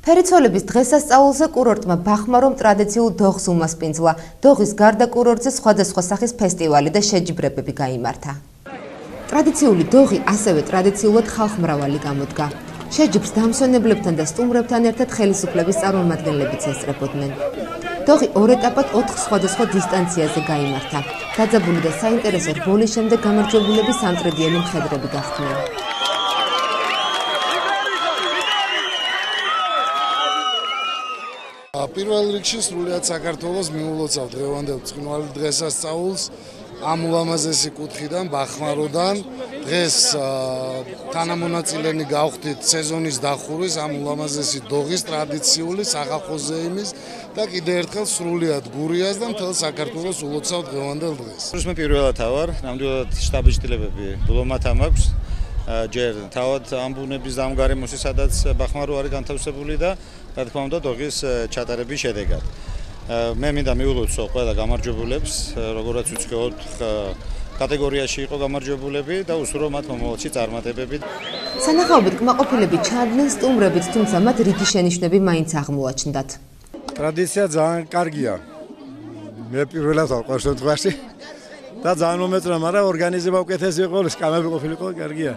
ფერიცოლების დღესასწაულზე კურორტმა ბახმარომ ტრადიციულ დოღს უმასპინძლა. დოღის გარდა კურორტზე სხვადასხვა სახის ფესტივალი და შეჯიბრებები გაიმართა. ტრადიციული დოღი ასევე ტრადიციულად ხალხმრავალი გამოდგა. შეჯიბრს დამსვენებლებთან და სტუმრებთან ერთად ხელისუფლების წარმომადგენლებიც ესწრებოდნენ. დოღი ორ ეტაპად 4 სხვადასხვა დისტანციაზე გაიმართა. დაძაბული და საინტერესო რბოლის შემდეგ გამარჯვებულები სამტრედიანი მხედრები გახდნენ. პირველ რიგში სრულიად საქართველოს მიულოცავ დღევანდელ ბრწყინვალე დღესასწაულს ამ ულამაზესი კუთხიდან ბახმაროდან დღეს თანამონაწილენი გავხდით სეზონის დახურვის ამ ულამაზესი დოღის ტრადიციული სახალხო ზეიმის და კიდევ ერთხელ სრულიად გურიას და მთელ საქართველოს ულოცავ დღევანდელ დღეს. მე პირველად ვარ, ნამდვილად შტაბის ჭრილები დულომათა მაქვს. ჯერ თავად ამ ბუნების დამგარემოში, სადაც ბახმარო არის განთავსებული და რა თქმა უნდა დოღის ჩატარების შედეგად. მე მინდა მიულოცო ყველა გამარჯვებულებს, როგორაც უცხოოდ კატეგორიაში იყო გამარჯვებულები და უსურვო მათ მომავალში წარმატებები. სანახაობით კმაყოფილები ჩადნენ სტუმრებით, თუმცა მათ რიგი შენიშვნები მაინც აღმოაჩნდათ. ტრადიცია ძალიან კარგია. მე პირველად ვარ ყოველ შემთხვევაში. და ძალიან მომეწონა, მაგრამ ორგანიზება უკეთესი იყო, სკამები ყოფილიყო, კარგია.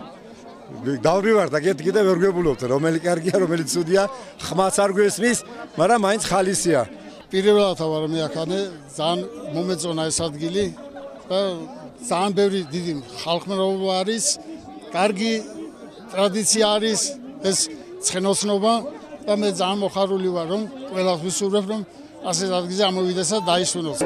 დავრივარ და კიდე ვერ გვებულობთ, რომელი კარგია, რომელი ცუდია, ხმაც არ გვესმის, მაგრამ მაინც ხალისია. პირველად ვარ მე აქანე, ძალიან მომეწონა ეს ადგილი და ძალიან ბევრი დიდი ხალხმრავლობა არის, კარგი ტრადიცია არის ეს ცხენოსნობა და მე ძალიან მოხარული ვარ, რომ ყველას ვისურვებ, რომ ასეთ ადგილზე ამოვიდეს და დაისვენოს.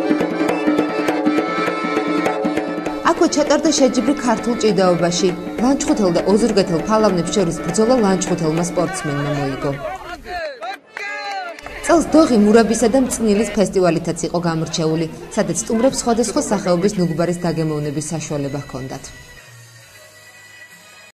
აქვე ჩატარდა შეჯიბრი ქართულ ჭიდაობაში. ლანჩხუთელ და ოზურგეთელ ფალავნებს შორის ბრძოლა ლანჩხუთელმა სპორტსმენმა მოიგო. წელს დოღი მურაბისა და მწნილის ფესტივალითაც იყო გამორჩეული, სადაც სტუმრებს სხვადასხვა სახეობის ნუგბარის დაგემოვნების საშუალება ჰქონდათ.